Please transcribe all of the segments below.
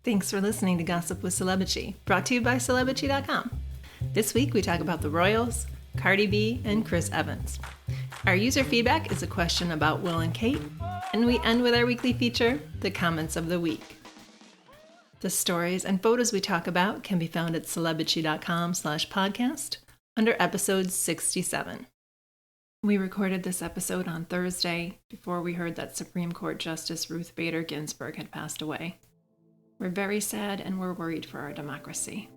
Thanks for listening to Gossip with Celebrity, brought to you by Celebrity.com. This week we talk about the Royals, Cardi B, and Chris Evans. Our user feedback is a question about Will and Kate, and we end with our weekly feature, the comments of the week. The stories and photos we talk about can be found at Celebrity.com/podcast under episode 67. We recorded this episode on Thursday before we heard that Supreme Court Justice Ruth Bader Ginsburg had passed away. We're very sad and we're worried for our democracy.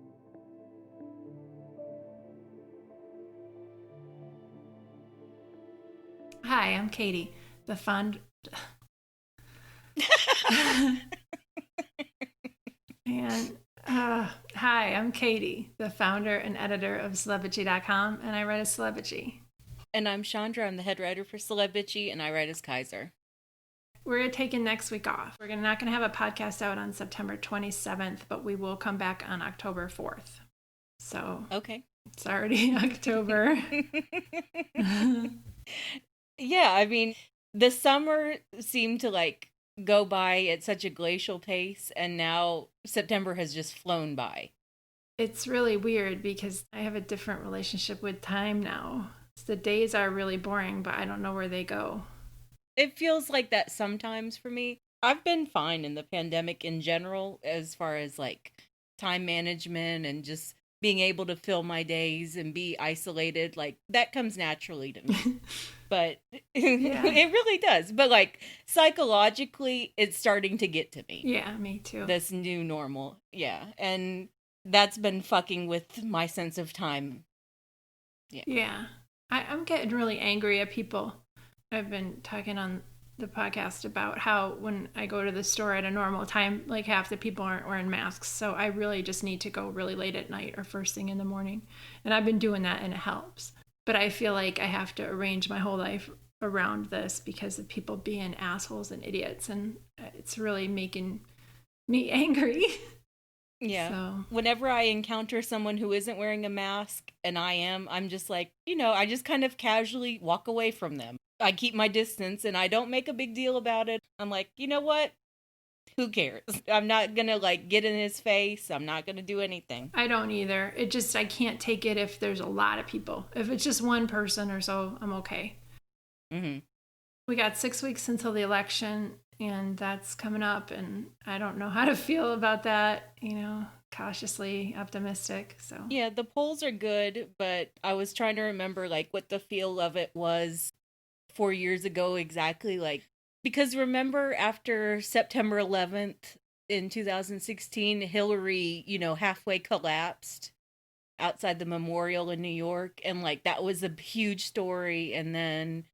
Hi, I'm Katie, the founder. Hi, I'm Katie, the founder and editor of Celebrity.com, and I write as Celebrity. And I'm Chandra. I'm the head writer for Celebrity, and I write as Kaiser. We're taking next week off. We're not going to have a podcast out on September 27th, but we will come back on October 4th. So, okay, it's already October. Yeah, I mean, the summer seemed to go by at such a glacial pace, and now September has just flown by. It's really weird because I have a different relationship with time now. The days are really boring, but I don't know where they go. It feels like that sometimes for me. I've been fine in the pandemic in general as far as time management and just being able to fill my days and be isolated. That comes naturally to me. But yeah. It really does. But psychologically, it's starting to get to me. Yeah, me too. This new normal. Yeah. And that's been fucking with my sense of time. Yeah. I'm getting really angry at people. I've been talking on the podcast about how when I go to the store at a normal time, half the people aren't wearing masks. So I really just need to go really late at night or first thing in the morning. And I've been doing that and it helps. But I feel like I have to arrange my whole life around this because of people being assholes and idiots. And it's really making me angry. Yeah. So. Whenever I encounter someone who isn't wearing a mask and I'm just I just kind of casually walk away from them. I keep my distance and I don't make a big deal about it. I'm like, you know what? Who cares? I'm not going to get in his face. I'm not going to do anything. I don't either. I can't take it if there's a lot of people. If it's just one person or so, I'm okay. Mm-hmm. We got 6 weeks until the election and that's coming up and I don't know how to feel about that, cautiously optimistic. So yeah, the polls are good, but I was trying to remember what the feel of it was 4 years ago exactly, because remember after September 11th in 2016, Hillary, halfway collapsed outside the memorial in New York, and that was a huge story, and then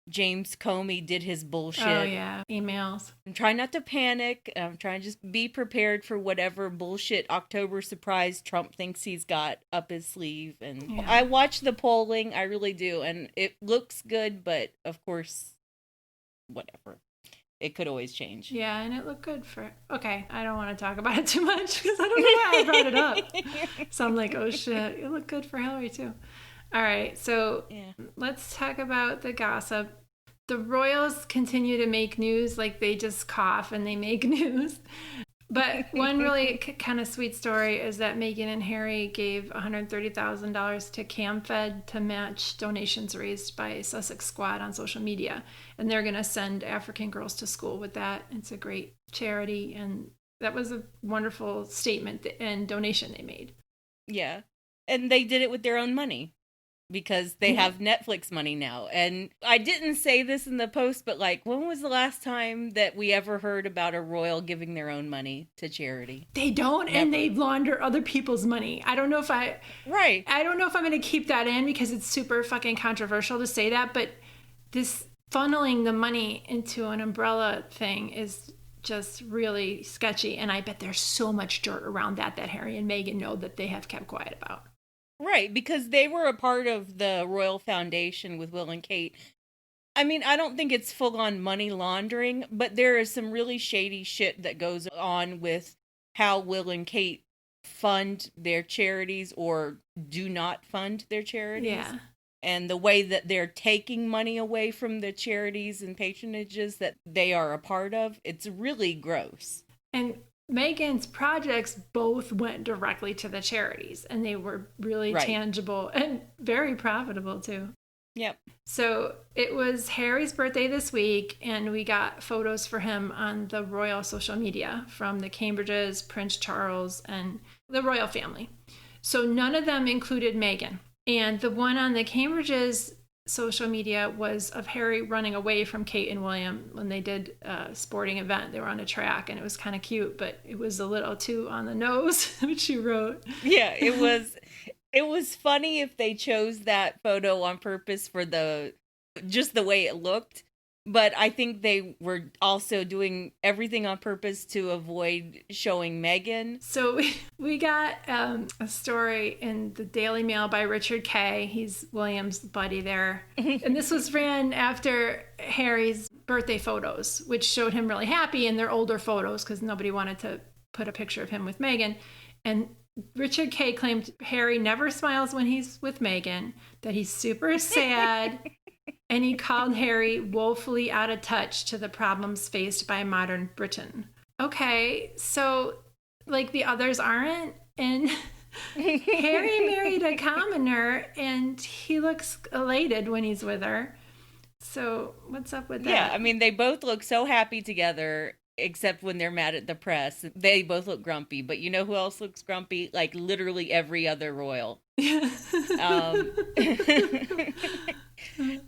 James Comey did his bullshit. Oh yeah, emails. I'm trying not to panic. I'm trying to just be prepared for whatever bullshit October surprise Trump thinks he's got up his sleeve. And yeah. I watch the polling, I really do, and it looks good, but of course, whatever. It could always change. Yeah, and it looked good for... Okay, I don't want to talk about it too much because I don't know why I brought it up. So I'm like, oh shit, it looked good for Hillary too. All right, so Let's talk about the gossip. The royals continue to make news, they just cough and they make news. But one really kind of sweet story is that Meghan and Harry gave $130,000 to CamFed to match donations raised by Sussex Squad on social media. And they're going to send African girls to school with that. It's a great charity, and that was a wonderful statement and donation they made. Yeah, and they did it with their own money. Because they have Netflix money now. And I didn't say this in the post, but when was the last time that we ever heard about a royal giving their own money to charity? They don't, Never. And they launder other people's money. I don't know if I don't know if I'm going to keep that in because it's super fucking controversial to say that, but this funneling the money into an umbrella thing is just really sketchy. And I bet there's so much dirt around that Harry and Meghan know that they have kept quiet about. Right, because they were a part of the Royal Foundation with Will and Kate. I mean, I don't think it's full-on money laundering, but there is some really shady shit that goes on with how Will and Kate fund their charities or do not fund their charities. Yeah. And the way that they're taking money away from the charities and patronages that they are a part of, it's really gross. And Meghan's projects both went directly to the charities, and they were really tangible and very profitable too. Yep. So it was Harry's birthday this week, and we got photos for him on the royal social media from the Cambridges, Prince Charles, and the royal family. So none of them included Meghan. And the one on the Cambridges social media was of Harry running away from Kate and William when they did a sporting event. They were on a track, and it was kind of cute, but it was a little too on the nose, which she wrote. Yeah, it was funny if they chose that photo on purpose for just the way it looked. But I think they were also doing everything on purpose to avoid showing Meghan. So we got a story in the Daily Mail by Richard Kay. He's William's buddy there. And this was ran after Harry's birthday photos, which showed him really happy, and they're older photos because nobody wanted to put a picture of him with Meghan. And Richard Kay claimed Harry never smiles when he's with Meghan, that he's super sad. And he called Harry woefully out of touch to the problems faced by modern Britain. Okay, so like the others aren't, and Harry married a commoner, and he looks elated when he's with her. So what's up with that? Yeah, I mean, they both look so happy together, except when they're mad at the press. They both look grumpy, but you know who else looks grumpy? Like literally every other royal.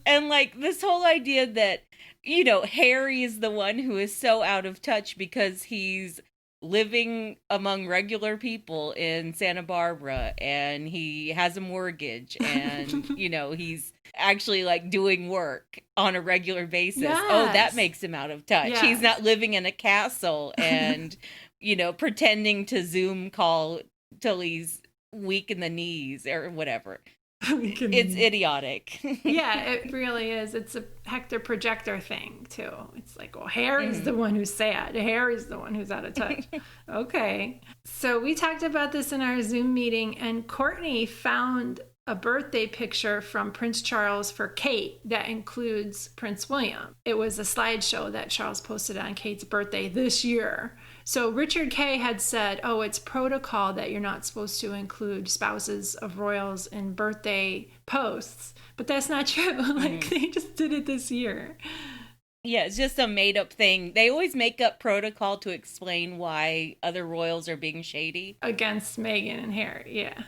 And like this whole idea that, you know, Harry is the one who is so out of touch because he's living among regular people in Santa Barbara, and he has a mortgage, and you know, he's actually like doing work on a regular basis. Yes. Oh, that makes him out of touch. Yes. He's not living in a castle and you know, pretending to Zoom call till he's weak in the knees or whatever. It's idiotic. Yeah, it really is. It's a Hector projector thing too. It's like, well, Harry's the one who's sad. Harry's the one who's out of touch. Okay. So we talked about this in our Zoom meeting, and Courtney found a birthday picture from Prince Charles for Kate that includes Prince William. It was a slideshow that Charles posted on Kate's birthday this year. So Richard Kay had said, oh, it's protocol that you're not supposed to include spouses of royals in birthday posts. But that's not true. Like, they just did it this year. Yeah, it's just a made-up thing. They always make up protocol to explain why other royals are being shady. Against Meghan and Harry, yeah.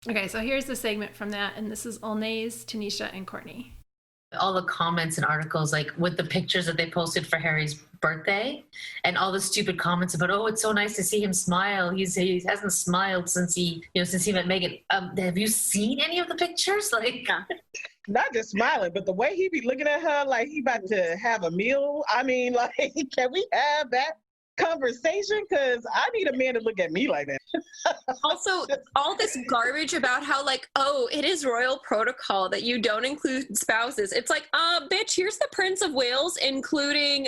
Okay, so here's the segment from that, and this is Olnays, Tanisha, and Courtney. All the comments and articles, like with the pictures that they posted for Harry's birthday, and all the stupid comments about, oh, it's so nice to see him smile. He hasn't smiled since he met Meghan. Have you seen any of the pictures? Like, not just smiling, but the way he be looking at her like he about to have a meal. I mean, like, can we have that conversation? Because I need a man to look at me like that. Also, all this garbage about how, like, oh, it is royal protocol that you don't include spouses. It's like, bitch, here's the Prince of Wales including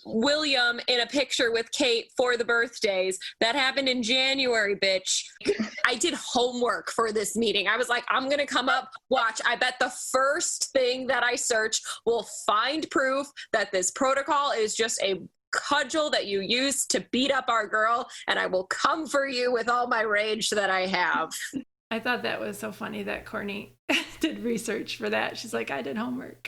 William in a picture with Kate for the birthdays. That happened in January, bitch. I did homework for this meeting. I was like, I'm going to come up, watch. I bet the first thing that I search will find proof that this protocol is just a cudgel that you use to beat up our girl, and I will come for you with all my rage that I have. I thought that was so funny that Courtney did research for that. She's like, I did homework.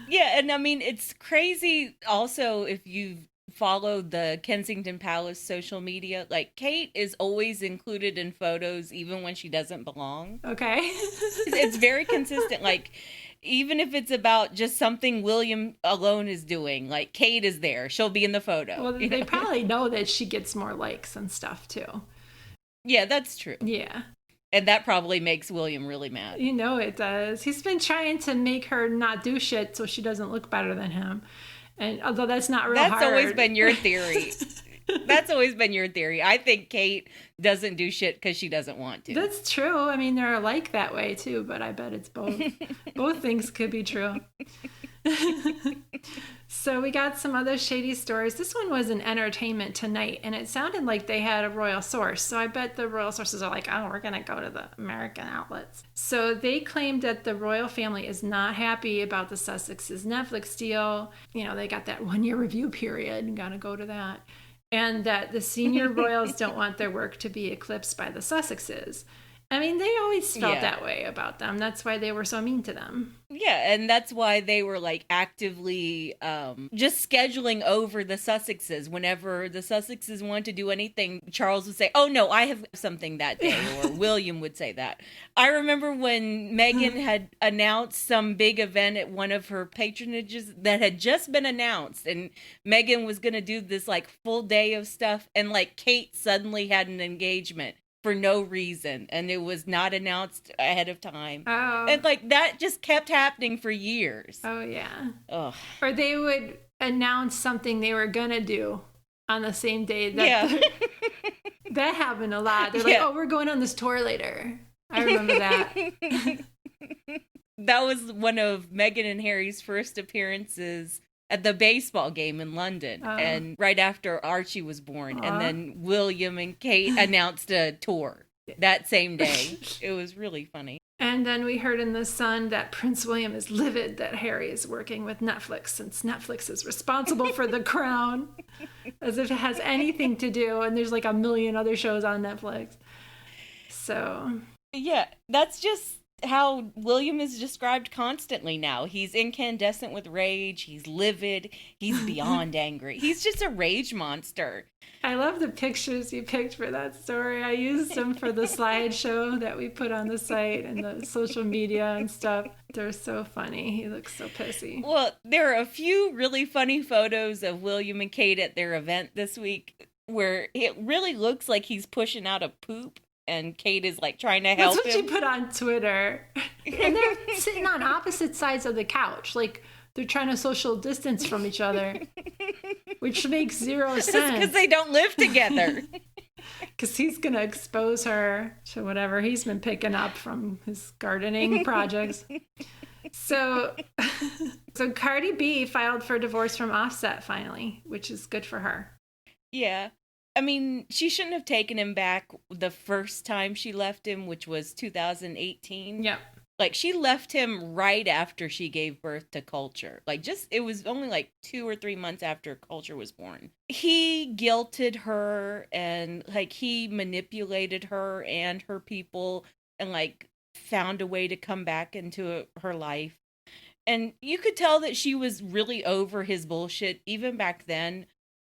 Yeah, and I mean, it's crazy also if you've followed the Kensington Palace social media. Like, Kate is always included in photos even when she doesn't belong. Okay. It's very consistent. Like, even if it's about just something William alone is doing, like Kate is there. She'll be in the photo. Well, they probably know that she gets more likes and stuff too. Yeah, that's true. Yeah. And that probably makes William really mad. You know it does. He's been trying to make her not do shit so she doesn't look better than him. And although that's not real hard. That's always been your theory. That's always been your theory. I think Kate doesn't do shit because she doesn't want to. That's true. I mean, they're alike that way too, but I bet it's both. Both things could be true. So we got some other shady stories. This one was in Entertainment Tonight, and it sounded like they had a royal source. So I bet the royal sources are like, oh, we're going to go to the American outlets. So they claimed that the royal family is not happy about the Sussexes Netflix deal. You know, they got that 1-year review period. Got to go to that. And that the senior royals don't want their work to be eclipsed by the Sussexes. I mean, they always felt that way about them. That's why they were so mean to them. Yeah, and that's why they were like actively just scheduling over the Sussexes. Whenever the Sussexes wanted to do anything, Charles would say, oh no, I have something that day, or William would say that. I remember when Meghan had announced some big event at one of her patronages that had just been announced, and Meghan was going to do this like full day of stuff, and like Kate suddenly had an engagement for no reason, and it was not announced ahead of time. Oh. And like that just kept happening for years. Oh yeah. Ugh. Or they would announce something they were gonna do on the same day. That that happened a lot. They're like, oh, we're going on this tour later. I remember that. That was one of Meghan and Harry's first appearances at the baseball game in London, and right after Archie was born. And then William and Kate announced a tour that same day. It was really funny. And then we heard in The Sun that Prince William is livid that Harry is working with Netflix, since Netflix is responsible for The Crown, as if it has anything to do, and there's like a million other shows on Netflix. So yeah, that's just how William is described constantly now. He's incandescent with rage. He's livid. He's beyond angry. He's just a rage monster. I love the pictures you picked for that story. I used them for the slideshow that we put on the site and the social media and stuff. They're so funny. He looks so pissy. Well, there are a few really funny photos of William and Kate at their event this week where it really looks like he's pushing out a poop. And Kate is like trying to help him. That's what she put on Twitter. And they're sitting on opposite sides of the couch. Like they're trying to social distance from each other, which makes zero sense. Because they don't live together. Because he's going to expose her to whatever he's been picking up from his gardening projects. So Cardi B filed for divorce from Offset finally, which is good for her. Yeah. I mean, she shouldn't have taken him back the first time she left him, which was 2018. Yeah. Like, she left him right after she gave birth to Culture. Like, it was only like 2 or 3 months after Culture was born. He guilted her and, like, he manipulated her and her people and, like, found a way to come back into her life. And you could tell that she was really over his bullshit even back then.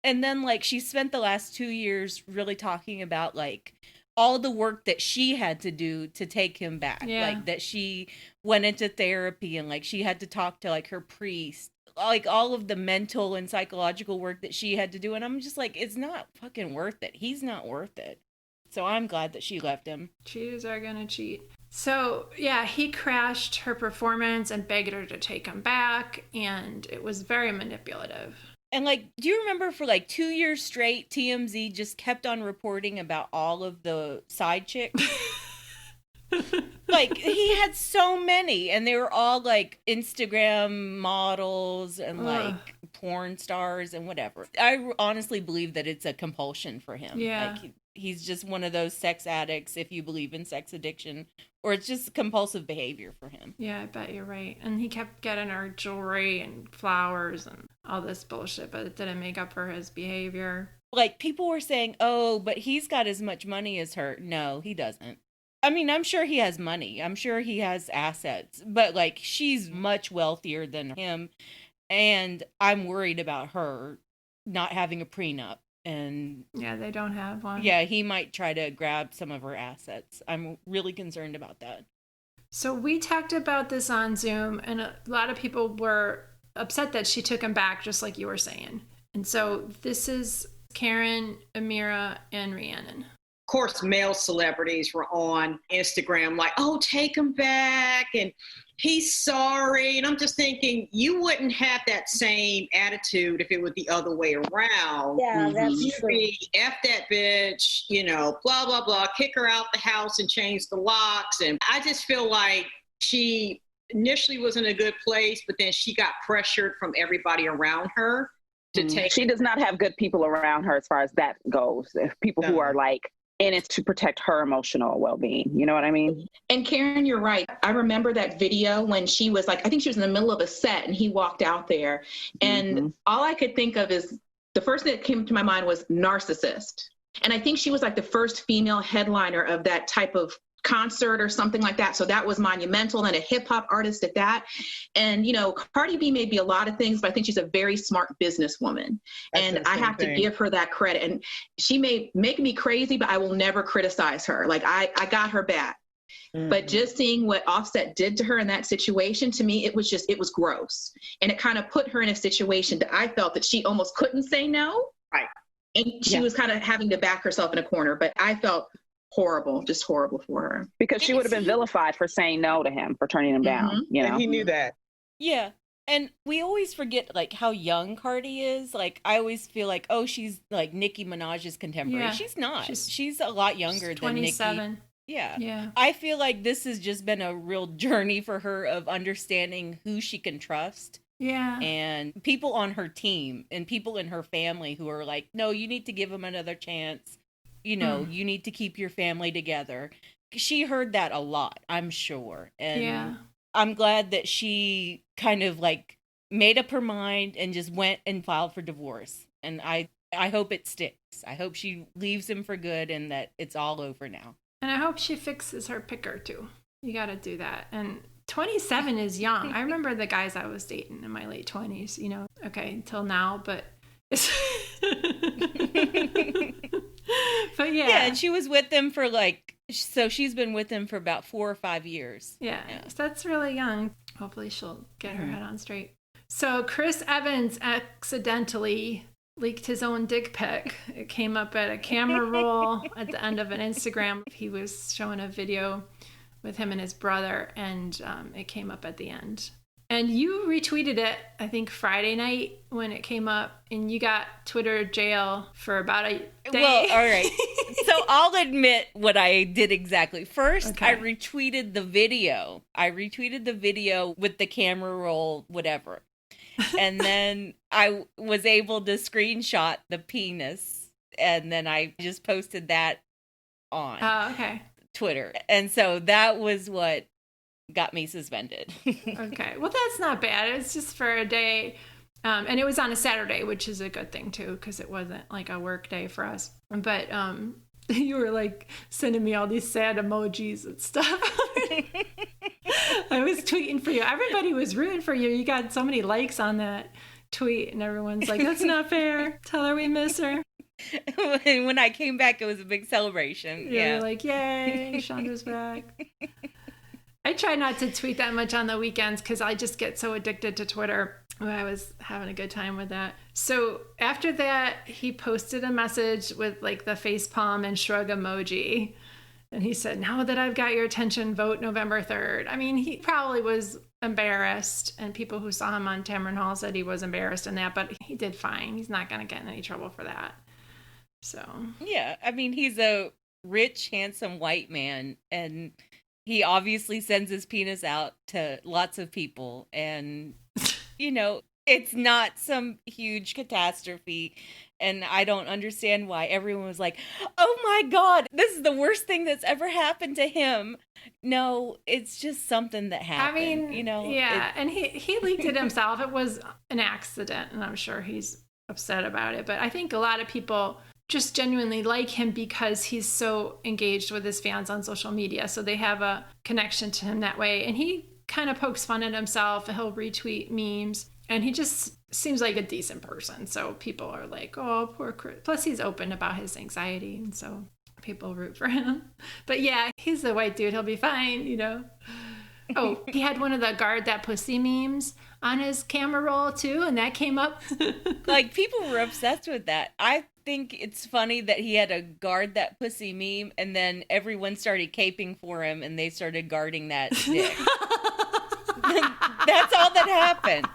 And then, like, she spent the last 2 years really talking about, like, all the work that she had to do to take him back. Yeah. Like, that she went into therapy and, like, she had to talk to, like, her priest. Like, all of the mental and psychological work that she had to do. And I'm just like, it's not fucking worth it. He's not worth it. So I'm glad that she left him. Cheaters are gonna cheat. So, yeah, he crashed her performance and begged her to take him back. And it was very manipulative. And, like, do you remember for, like, 2 years straight, TMZ just kept on reporting about all of the side chicks? Like, he had so many, and they were all, like, Instagram models and, like, porn stars and whatever. I honestly believe that it's a compulsion for him. Yeah. Like, he's just one of those sex addicts, if you believe in sex addiction, or it's just compulsive behavior for him. Yeah, I bet you're right. And he kept getting her jewelry and flowers and all this bullshit, but it didn't make up for his behavior. Like, people were saying, oh, but he's got as much money as her. No, he doesn't. I mean, I'm sure he has money. I'm sure he has assets. But, like, she's much wealthier than him. And I'm worried about her not having a prenup. And yeah, they don't have one. Yeah, he might try to grab some of her assets. I'm really concerned about that. So we talked about this on Zoom, and a lot of people were upset that she took him back, just like you were saying. And so this is Karen, Amira, and Rhiannon. Of course, male celebrities were on Instagram like, oh, take him back, and he's sorry. And I'm just thinking, you wouldn't have that same attitude if it was the other way around. Yeah, that's You'd true. be, F that bitch, you know, blah, blah, blah, kick her out the house and change the locks. And I just feel like she initially was in a good place, but then she got pressured from everybody around her to take. She does not have good people around her as far as that goes. People who are like in it to protect her emotional well-being. You know what I mean? And Karen, you're right. I remember that video when she was like, I think she was in the middle of a set and he walked out there. And all I could think of is the first thing that came to my mind was narcissist. And I think she was like the first female headliner of that type of concert or something like that. So that was monumental, and a hip hop artist at that. And, you know, Cardi B may be a lot of things, but I think she's a very smart businesswoman. And I have to give her that credit. And she may make me crazy, but I will never criticize her. Like I got her back. But just seeing what Offset did to her in that situation, to me, it was gross. And it kind of put her in a situation that I felt that she almost couldn't say no. Right. And she was kind of having to back herself in a corner. But I felt horrible, just horrible for her. Because she would have been vilified for saying no to him, for turning him down. You know? And he knew that. Yeah. And we always forget like how young Cardi is. Like I always feel like, oh, she's like Nicki Minaj's contemporary. Yeah. She's not. She's a lot younger than Nicki. 27. Yeah. I feel like this has just been a real journey for her of understanding who she can trust. Yeah. And people on her team and people in her family who are like, no, you need to give him another chance. You know, you need to keep your family together. She heard that a lot, I'm sure. And I'm glad that she kind of like made up her mind and just went and filed for divorce. And I hope it sticks. I hope she leaves him for good and that it's all over now. And I hope she fixes her picker too. You got to do that. And 27 is young. I remember the guys I was dating in my late 20s, you know, okay, until now, but it's but yeah, and she was with them for like, so she's been with him for about 4 or 5 years. Yeah. So that's really young. Hopefully she'll get her head on straight. So Chris Evans accidentally leaked his own dick pic. It came up at a camera roll at the end of an Instagram. He was showing a video with him and his brother, and it came up at the end. And you retweeted it, I think, Friday night when it came up, and you got Twitter jail for about a day. Well, all right. So I'll admit what I did exactly. First, I retweeted the video. With the camera roll, whatever. And then I was able to screenshot the penis, and then I just posted that on Twitter. And so that was what got me suspended. Okay. Well, that's not bad. It's just for a day. And it was on a Saturday, which is a good thing too, because it wasn't like a work day for us. But you were like sending me all these sad emojis and stuff. I was tweeting for you. Everybody was rooting for you. You got so many likes on that tweet, and everyone's like, that's not fair. Tell her we miss her. When I came back, it was a big celebration. Yeah. You're like, yay, Shonda's back. I try not to tweet that much on the weekends because I just get so addicted to Twitter. I was having a good time with that. So after that, he posted a message with like the face palm and shrug emoji. And he said, now that I've got your attention, vote November 3rd. I mean, he probably was embarrassed. And people who saw him on Tamron Hall said he was embarrassed in that. But he did fine. He's not going to get in any trouble for that. So. Yeah. I mean, he's a rich, handsome white man. And he obviously sends his penis out to lots of people. And, you know, it's not some huge catastrophe. And I don't understand why everyone was like, oh my God, this is the worst thing that's ever happened to him. No, it's just something that happened. I mean, you know? Yeah. And he leaked it himself. It was an accident. And I'm sure he's upset about it. But I think a lot of people just genuinely like him because he's so engaged with his fans on social media. So they have a connection to him that way. And he kind of pokes fun at himself. He'll retweet memes. And he just seems like a decent person. So people are like, oh, poor Chris. Plus, he's open about his anxiety. And so people root for him. But yeah, he's a white dude. He'll be fine, you know. Oh, he had one of the guard that pussy memes on his camera roll, too. And that came up. Like, people were obsessed with that. I think it's funny that he had a guard that pussy meme. And then everyone started caping for him. And they started guarding that dick. That's all that happened.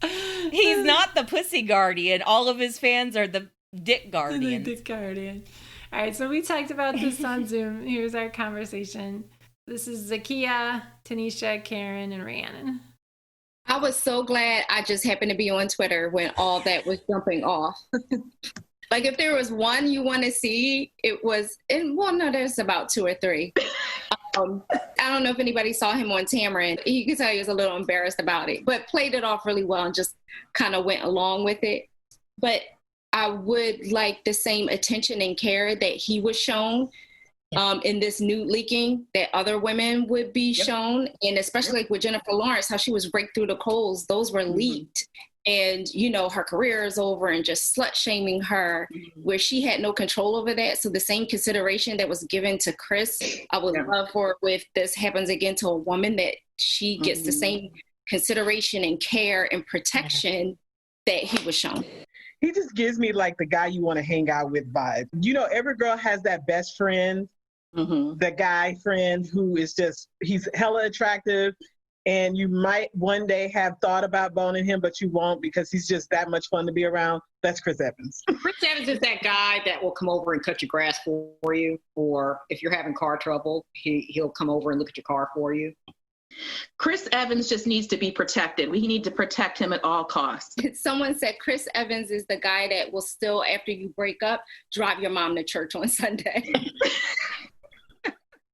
He's not the pussy guardian. All of his fans are the dick guardians. The dick guardian. All right, so we talked about this on Zoom. Here's our conversation. This is Zakiya, Tanisha, Karen, and Rhiannon. I was so glad I just happened to be on Twitter when all that was jumping off. Like, if there was one you want to see, it was, and well, no, there's about 2 or 3. I don't know if anybody saw him on Tamron. You could tell he was a little embarrassed about it, but played it off really well and just kind of went along with it. But I would like the same attention and care that he was shown in this nude leaking, that other women would be shown. And especially like with Jennifer Lawrence, how she was raked through the coals, those were leaked. And, you know, her career is over and just slut shaming her where she had no control over that. So the same consideration that was given to Chris, I would love for if this happens again to a woman, that she gets the same consideration and care and protection that he was shown. He just gives me like the guy you want to hang out with vibe. You know, every girl has that best friend, the guy friend who is just, he's hella attractive. And you might one day have thought about boning him, but you won't because he's just that much fun to be around. That's Chris Evans. Chris Evans is that guy that will come over and cut your grass for you. Or if you're having car trouble, he'll come over and look at your car for you. Chris Evans just needs to be protected. We need to protect him at all costs. Someone said Chris Evans is the guy that will still, after you break up, drive your mom to church on Sunday.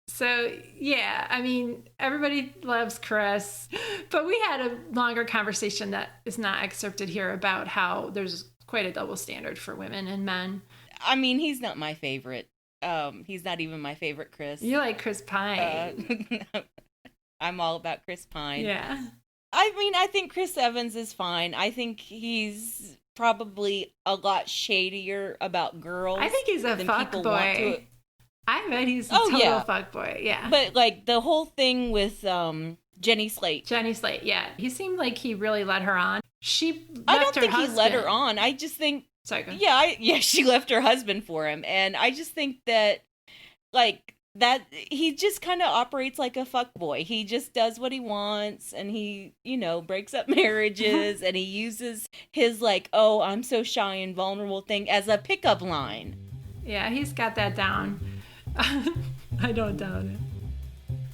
So, yeah, I mean, everybody loves Chris, but we had a longer conversation that is not excerpted here about how there's quite a double standard for women and men. I mean, he's not my favorite. He's not even my favorite Chris. You like Chris Pine. I'm all about Chris Pine. Yeah. I mean, I think Chris Evans is fine. I think he's probably a lot shadier about girls. I think he's a fuckboy. I bet he's a total fuckboy, yeah. But, like, the whole thing with Jenny Slate. Jenny Slate, yeah. He seemed like he really led her on. I don't think he led her on. I just think... Sorry, go ahead. Yeah, she left her husband for him. And I just think that, like, that he just kind of operates like a fuckboy. He just does what he wants, and he, you know, breaks up marriages, and he uses his, like, oh, I'm so shy and vulnerable thing as a pickup line. Yeah, he's got that down. I don't doubt it.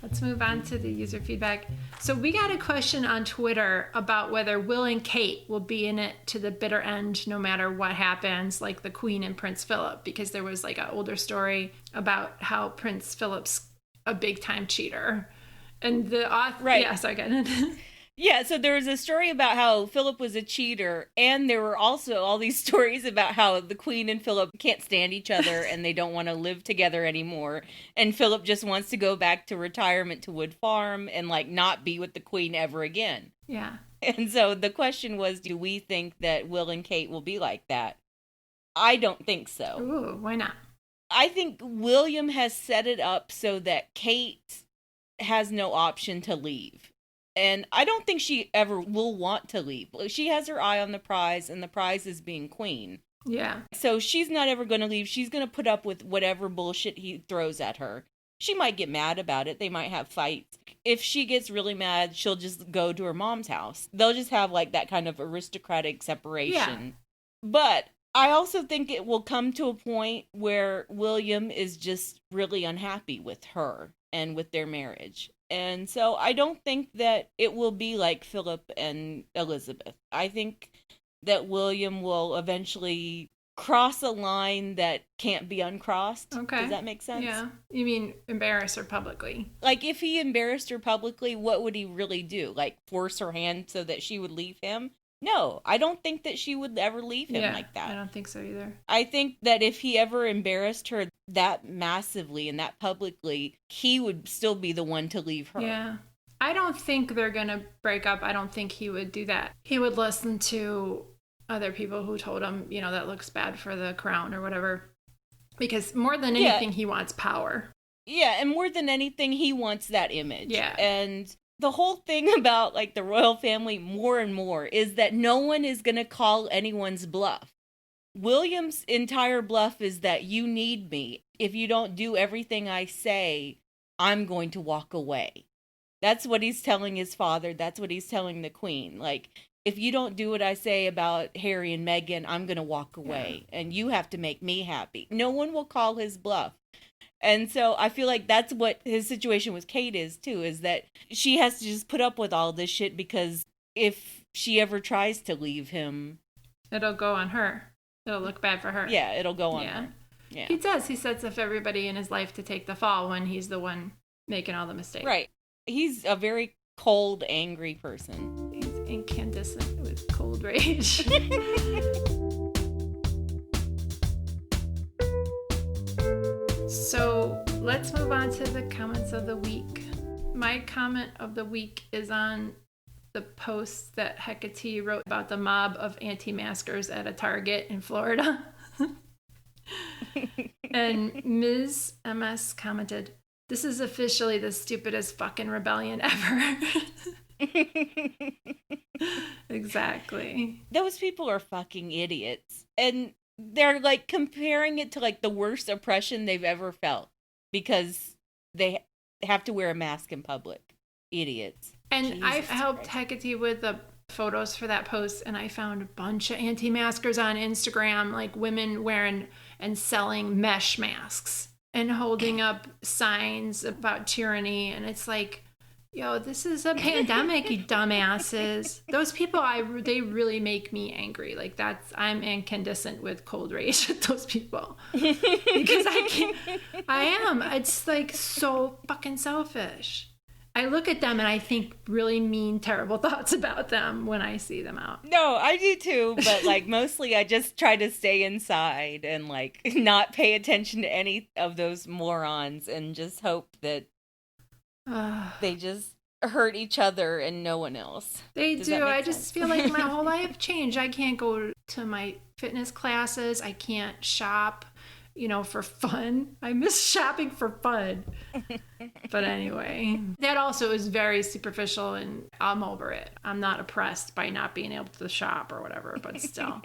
Let's move on to the user feedback. So we got a question on Twitter about whether Will and Kate will be in it to the bitter end no matter what happens, like the Queen and Prince Philip, because there was like an older story about how Prince Philip's a big time cheater. And the author... Right. Yeah, sorry, go ahead. Yeah, so there was a story about how Philip was a cheater, and there were also all these stories about how the Queen and Philip can't stand each other and they don't want to live together anymore. And Philip just wants to go back to retirement to Wood Farm and, like, not be with the Queen ever again. Yeah. And so the question was, do we think that Will and Kate will be like that? I don't think so. Ooh, why not? I think William has set it up so that Kate has no option to leave. And I don't think she ever will want to leave. She has her eye on the prize, and the prize is being queen. Yeah. So she's not ever going to leave. She's going to put up with whatever bullshit he throws at her. She might get mad about it. They might have fights. If she gets really mad, she'll just go to her mom's house. They'll just have like that kind of aristocratic separation. Yeah. But I also think it will come to a point where William is just really unhappy with her and with their marriage. And so I don't think that it will be like Philip and Elizabeth. I think that William will eventually cross a line that can't be uncrossed. Okay. Does that make sense? Yeah. You mean embarrass her publicly? Like, if he embarrassed her publicly, what would he really do? Like, force her hand so that she would leave him? No, I don't think that she would ever leave him like that. I don't think so either. I think that if he ever embarrassed her that massively and that publicly, he would still be the one to leave her. Yeah. I don't think they're going to break up. I don't think he would do that. He would listen to other people who told him, you know, that looks bad for the crown or whatever. Because more than anything, he wants power. Yeah, and more than anything, he wants that image. Yeah. And the whole thing about, like, the royal family more and more is that no one is going to call anyone's bluff. William's entire bluff is that you need me. If you don't do everything I say, I'm going to walk away. That's what he's telling his father. That's what he's telling the queen. Like, if you don't do what I say about Harry and Meghan, I'm going to walk away and you have to make me happy. No one will call his bluff. And so I feel like that's what his situation with Kate is too, is that she has to just put up with all this shit because if she ever tries to leave him, it'll go on her. It'll look bad for her. Yeah, it'll go on her. Yeah. He does. He sets up everybody in his life to take the fall when he's the one making all the mistakes. Right. He's a very cold, angry person. He's incandescent with cold rage. So let's move on to the comments of the week. My comment of the week is on the post that Hecate wrote about the mob of anti-maskers at a Target in Florida. And Ms. MS commented, "This is officially the stupidest fucking rebellion ever." Exactly. Those people are fucking idiots. And they're like comparing it to like the worst oppression they've ever felt because they have to wear a mask in public. Idiots. And I've helped Hecate with the photos for that post, and I found a bunch of anti-maskers on Instagram, like women wearing and selling mesh masks and holding up signs about tyranny. And it's like, yo, this is a pandemic, you dumbasses. Those people, they really make me angry. Like I'm incandescent with cold rage at those people. Because I am. It's like so fucking selfish. I look at them and I think really mean, terrible thoughts about them when I see them out. No, I do too, but like mostly I just try to stay inside and like not pay attention to any of those morons and just hope that they just hurt each other and no one else. They do. I just feel like my whole life changed. I can't go to my fitness classes. I can't shop, for fun. I miss shopping for fun. But anyway, that also is very superficial and I'm over it. I'm not oppressed by not being able to shop or whatever, but still.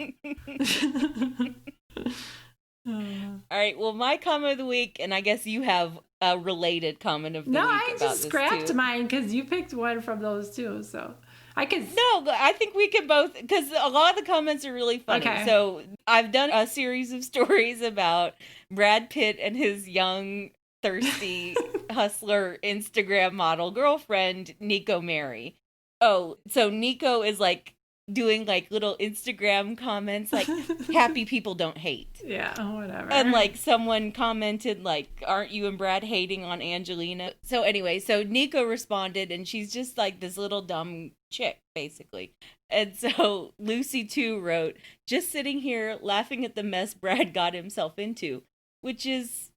All right, well, my comment of the week, and I guess you have a related comment of the week about this too. No, I just scrapped mine because you picked one from those too, so I could... No, I think we could both, because a lot of the comments are really funny. Okay. So I've done a series of stories about Brad Pitt and his young, thirsty hustler Instagram model girlfriend, Nico Mary. Oh, so Nico is like doing like little Instagram comments like happy people don't hate. Yeah, whatever. And like someone commented like, aren't you and Brad hating on Angelina? So anyway, so Nico responded and she's just like this little dumb chick basically. And so Lucy too wrote, just sitting here laughing at the mess Brad got himself into, which is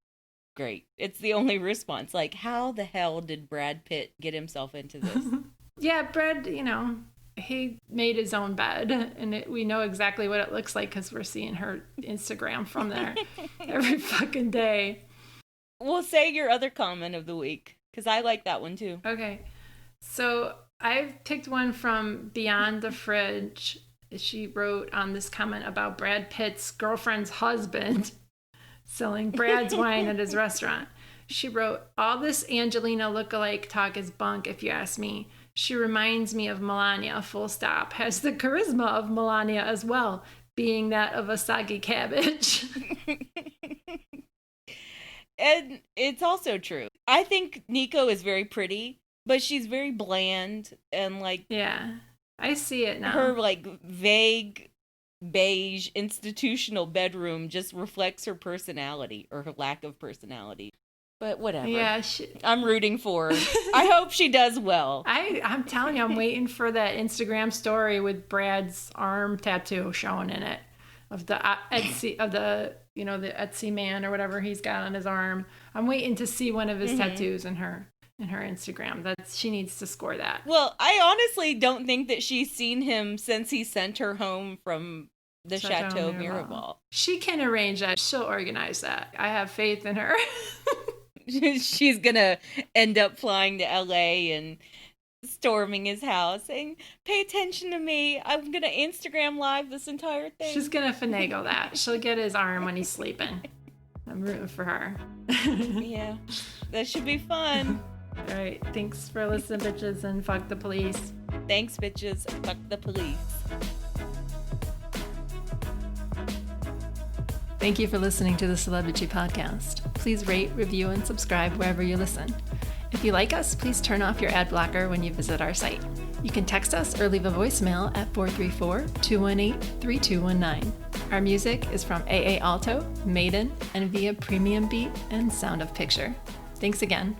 great. It's the only response. Like, how the hell did Brad Pitt get himself into this? Yeah, Brad, he made his own bed, and we know exactly what it looks like because we're seeing her Instagram from there every fucking day. Well, say your other comment of the week, because I like that one too. Okay. So I've picked one from Beyond the Fridge. She wrote on this comment about Brad Pitt's girlfriend's husband selling Brad's wine at his restaurant. She wrote, all this Angelina lookalike talk is bunk if you ask me. She reminds me of Melania, full stop. Has the charisma of Melania as well, being that of a soggy cabbage. And it's also true. I think Nico is very pretty, but she's very bland and like... Yeah, I see it now. Her like vague, beige, institutional bedroom just reflects her personality or her lack of personality. But whatever. Yeah, I'm rooting for her. I hope she does well. I'm telling you, I'm waiting for that Instagram story with Brad's arm tattoo showing in it of the Etsy the Etsy man or whatever he's got on his arm. I'm waiting to see one of his tattoos in her Instagram. She needs to score that. Well, I honestly don't think that she's seen him since he sent her home from the Chateau Miraval. She can arrange that. She'll organize that. I have faith in her. She's gonna end up flying to LA and storming his house saying, pay attention to me, I'm gonna Instagram live this entire thing. She's gonna finagle that. She'll get his arm when he's sleeping. I'm rooting for her. Yeah, that should be fun. All right, thanks for listening, bitches, and fuck the police. Thanks, bitches. Fuck the police. Thank you for listening to the Celebrity Podcast. Please rate, review, and subscribe wherever you listen. If you like us, please turn off your ad blocker when you visit our site. You can text us or leave a voicemail at 434-218-3219. Our music is from AA Alto, Maiden, and via Premium Beat and Sound of Picture. Thanks again.